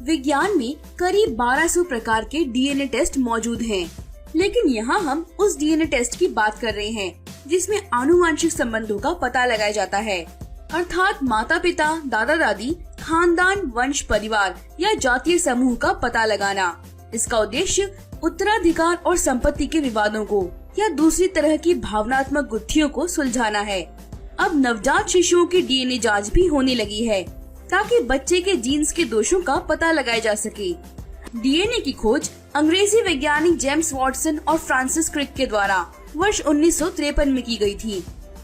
विज्ञान में करीब 1200 प्रकार के डीएनए टेस्ट मौजूद हैं, लेकिन यहाँ हम उस डीएनए टेस्ट की बात कर रहे हैं जिसमें आनुवंशिक संबंधों का पता लगाया जाता है, अर्थात माता पिता, दादा दादी, खानदान, वंश, परिवार या जातीय समूह का पता लगाना। इसका उद्देश्य उत्तराधिकार और संपत्ति के विवादों को या दूसरी तरह की भावनात्मक गुत्थियों को सुलझाना है। अब नवजात शिशुओं की डीएनए जांच भी होने लगी है ताकि बच्चे के जीन्स के दोषों का पता लगाया जा सके। डीएनए की खोज अंग्रेजी वैज्ञानिक जेम्स वॉटसन और फ्रांसिस क्रिक के द्वारा वर्ष 1953 में की गई थी।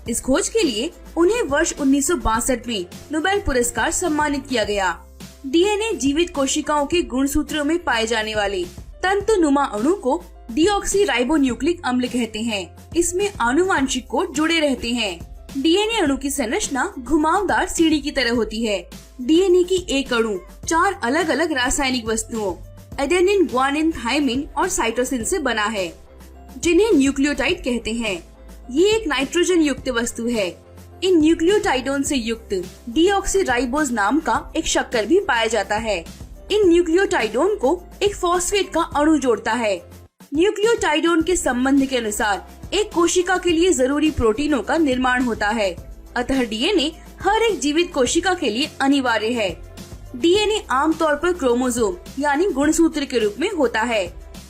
इस खोज के लिए उन्हें वर्ष 1962 में नोबेल पुरस्कार सम्मानित किया गया। डीएनए जीवित कोशिकाओं के गुणसूत्रों में पाए जाने वाले तंतुनुमा अणु को डीऑक्सीराइबोन्यूक्लिक अम्ल कहते हैं। इसमें आनुवंशिक कोड जुड़े रहते हैं। डीएनए अणु की संरचना घुमावदार सीढ़ी की तरह होती है। डीएनए की एक अणु 4 अलग अलग रासायनिक वस्तुओं एडेनिन, ग्वानिन, थायमिन और साइटोसिन से बना है, जिन्हें न्यूक्लियोटाइड कहते हैं। ये एक नाइट्रोजन युक्त वस्तु है। इन न्यूक्लियोटाइडोन से युक्त डीऑक्सीराइबोज नाम का एक शक्कर भी पाया जाता है। इन न्यूक्लियोटाइडोन को एक फॉस्फेट का अणु जोड़ता है। न्यूक्लियोटाइडोन के संबंध के अनुसार एक कोशिका के लिए जरूरी प्रोटीनों का निर्माण होता है। अतः डीएनए हर एक जीवित कोशिका के लिए अनिवार्य है। डीएनए आमतौर पर क्रोमोसोम यानी गुणसूत्र के रूप में होता है।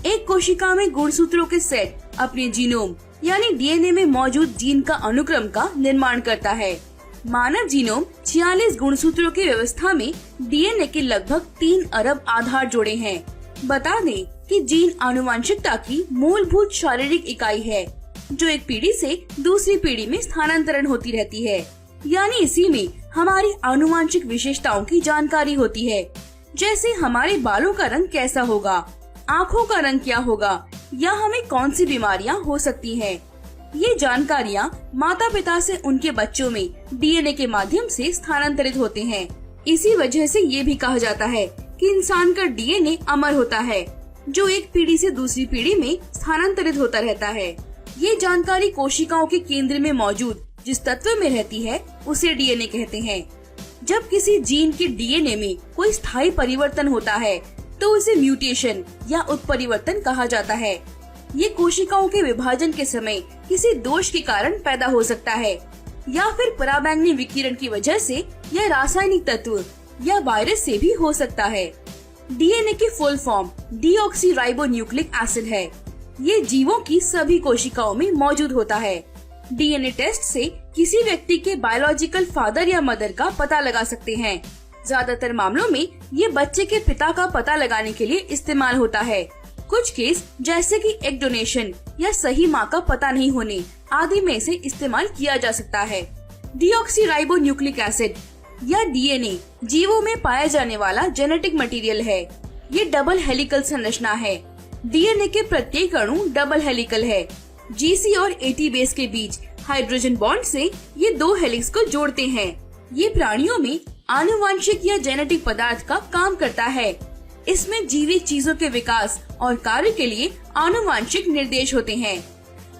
एक कोशिका में गुणसूत्रों के सेट अपने जीनोम यानी डीएनए में मौजूद जीन का अनुक्रम का निर्माण करता है। मानव जीनोम 46 गुणसूत्रों की व्यवस्था में डीएनए के लगभग 3 अरब आधार जोड़े हैं। बता दें कि जीन आनुवंशिकता की मूलभूत शारीरिक इकाई है जो एक पीढ़ी से दूसरी पीढ़ी में स्थानांतरण होती रहती है। यानी इसी में हमारी आनुवंशिक विशेषताओं की जानकारी होती है, जैसे हमारे बालों का रंग कैसा होगा, आँखों का रंग क्या होगा या हमें कौन सी बीमारियां हो सकती हैं। ये जानकारियां माता पिता से उनके बच्चों में डीएनए के माध्यम से स्थानांतरित होते हैं। इसी वजह से ये भी कहा जाता है कि इंसान का डीएनए अमर होता है, जो एक पीढ़ी से दूसरी पीढ़ी में स्थानांतरित होता रहता है। ये जानकारी कोशिकाओं के केंद्र में मौजूद जिस तत्व में रहती है उसे डीएनए कहते हैं। जब किसी जीन के डीएनए में कोई स्थायी परिवर्तन होता है तो उसे म्यूटेशन या उत्परिवर्तन कहा जाता है। ये कोशिकाओं के विभाजन के समय किसी दोष के कारण पैदा हो सकता है या फिर पराबैंगनी विकिरण की वजह से या रासायनिक तत्व या वायरस से भी हो सकता है। डीएनए की फुल फॉर्म डीऑक्सीराइबोन्यूक्लिक एसिड है। ये जीवों की सभी कोशिकाओं में मौजूद होता है। डीएनए टेस्ट से किसी व्यक्ति के बायोलॉजिकल फादर या मदर का पता लगा सकते हैं। ज्यादातर मामलों में ये बच्चे के पिता का पता लगाने के लिए इस्तेमाल होता है। कुछ केस जैसे कि एग डोनेशन या सही माँ का पता नहीं होने आदि में इसे इस्तेमाल किया जा सकता है। डीऑक्सीराइबोन्यूक्लिक एसिड या डीएनए जीवों में पाया जाने वाला जेनेटिक मटेरियल है। ये डबल हेलिकल संरचना है। डीएनए के प्रत्येक अणु डबल हेलिकल है। जीसी और एटी बेस के बीच हाइड्रोजन बॉन्ड से ये 2 हेलिक्स को जोड़ते हैं। ये प्राणियों में आनुवंशिक या जेनेटिक पदार्थ का काम करता है। इसमें जीवित चीजों के विकास और कार्य के लिए आनुवंशिक निर्देश होते हैं।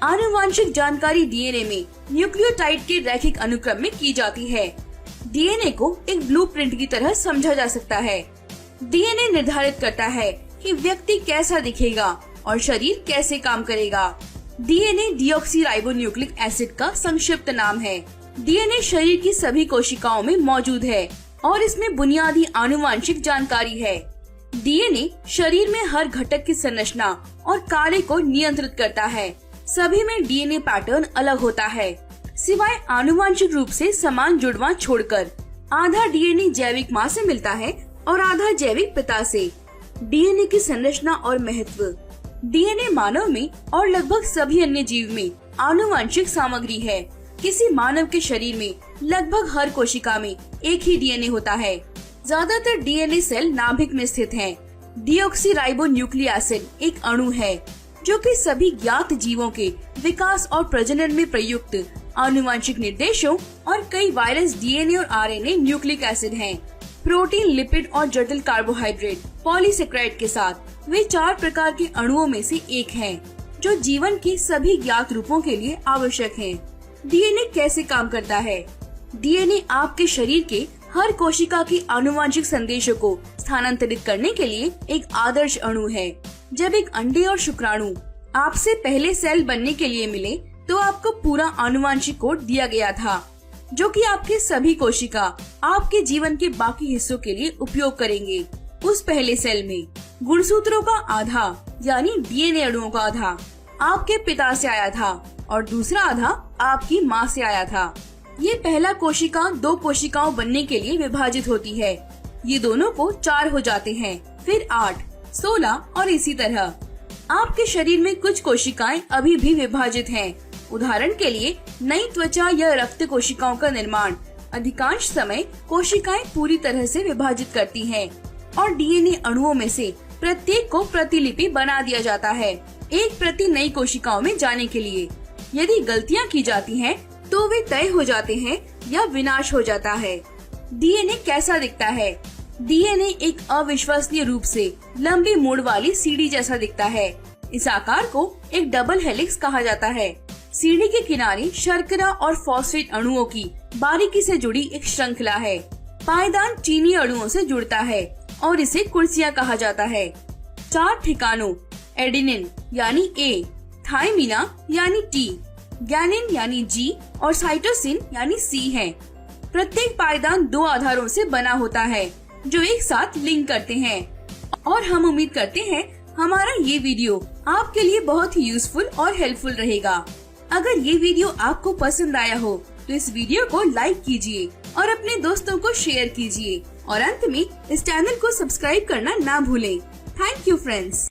आनुवंशिक जानकारी डीएनए में न्यूक्लियोटाइड के रैखिक अनुक्रम में की जाती है। डीएनए को एक ब्लूप्रिंट की तरह समझा जा सकता है। डीएनए निर्धारित करता है कि व्यक्ति कैसा दिखेगा और शरीर कैसे काम करेगा। डीएनए डीऑक्सीराइबोन्यूक्लिक एसिड का संक्षिप्त नाम है। डीएनए शरीर की सभी कोशिकाओं में मौजूद है और इसमें बुनियादी आनुवंशिक जानकारी है। डीएनए शरीर में हर घटक की संरचना और कार्य को नियंत्रित करता है। सभी में डीएनए पैटर्न अलग होता है, सिवाय आनुवंशिक रूप से समान जुड़वां छोड़कर। आधा डीएनए जैविक माँ से मिलता है और आधा जैविक पिता से। डीएनए की संरचना और महत्व। डीएनए मानव में और लगभग सभी अन्य जीव में आनुवंशिक सामग्री है। किसी मानव के शरीर में लगभग हर कोशिका में एक ही डीएनए होता है। ज्यादातर डीएनए सेल नाभिक में स्थित हैं। डीऑक्सीराइबोन्यूक्लिक एसिड एक अणु है जो कि सभी ज्ञात जीवों के विकास और प्रजनन में प्रयुक्त आनुवंशिक निर्देशों और कई वायरस डीएनए और आरएनए न्यूक्लिक एसिड हैं। प्रोटीन, लिपिड और जटिल कार्बोहाइड्रेट पॉलीसेकेराइड के साथ वे 4 प्रकार के अणुओं में से एक हैं, जो जीवन के सभी ज्ञात रूपों के लिए आवश्यक हैं। डीएनए कैसे काम करता है? डीएनए आपके शरीर के हर कोशिका की आनुवंशिक संदेशों को स्थानांतरित करने के लिए एक आदर्श अणु है। जब एक अंडे और शुक्राणु आपसे पहले सेल बनने के लिए मिले तो आपको पूरा आनुवंशिक कोड दिया गया था, जो कि आपके सभी कोशिका आपके जीवन के बाकी हिस्सों के लिए उपयोग करेंगे। उस पहले सेल में गुणसूत्रों का आधा यानी डीएनए अणुओं का आधा आपके पिता से आया था और दूसरा आधा आपकी माँ से आया था। ये पहला कोशिका 2 कोशिकाओं बनने के लिए विभाजित होती है। ये दोनों को 4 हो जाते हैं, फिर 8, 16 और इसी तरह। आपके शरीर में कुछ कोशिकाएं अभी भी विभाजित हैं। उदाहरण के लिए नई त्वचा या रक्त कोशिकाओं का निर्माण अधिकांश समय कोशिकाएं पूरी तरह से विभाजित करती हैं और डीएनए अणुओं में से प्रत्येक को प्रतिलिपि बना दिया जाता है एक प्रति नई कोशिकाओं में जाने के लिए। यदि गलतियां की जाती हैं, तो वे तय हो जाते हैं या विनाश हो जाता है। डीएनए कैसा दिखता है? डीएनए एक अविश्वसनीय रूप से लंबी मोड़ वाली सीढ़ी जैसा दिखता है। इस आकार को एक डबल हेलिक्स कहा जाता है। सीढ़ी के किनारे शर्करा और फॉस्फेट अणुओं की बारीकी से जुड़ी एक श्रृंखला है। पायदान चीनी अणुओं से जुड़ता है और इसे कुर्सियां कहा जाता है। 4 ठिकानों एडेनिन यानी ए, थाइमिना यानी टी, ग्वानिन यानी जी और साइटोसिन यानी सी है। प्रत्येक पायदान 2 आधारों से बना होता है जो एक साथ लिंक करते हैं। और हम उम्मीद करते हैं हमारा ये वीडियो आपके लिए बहुत ही यूजफुल और हेल्पफुल रहेगा। अगर ये वीडियो आपको पसंद आया हो तो इस वीडियो को लाइक कीजिए और अपने दोस्तों को शेयर कीजिए और अंत में इस चैनल को सब्सक्राइब करना ना भूलें। Thank you friends.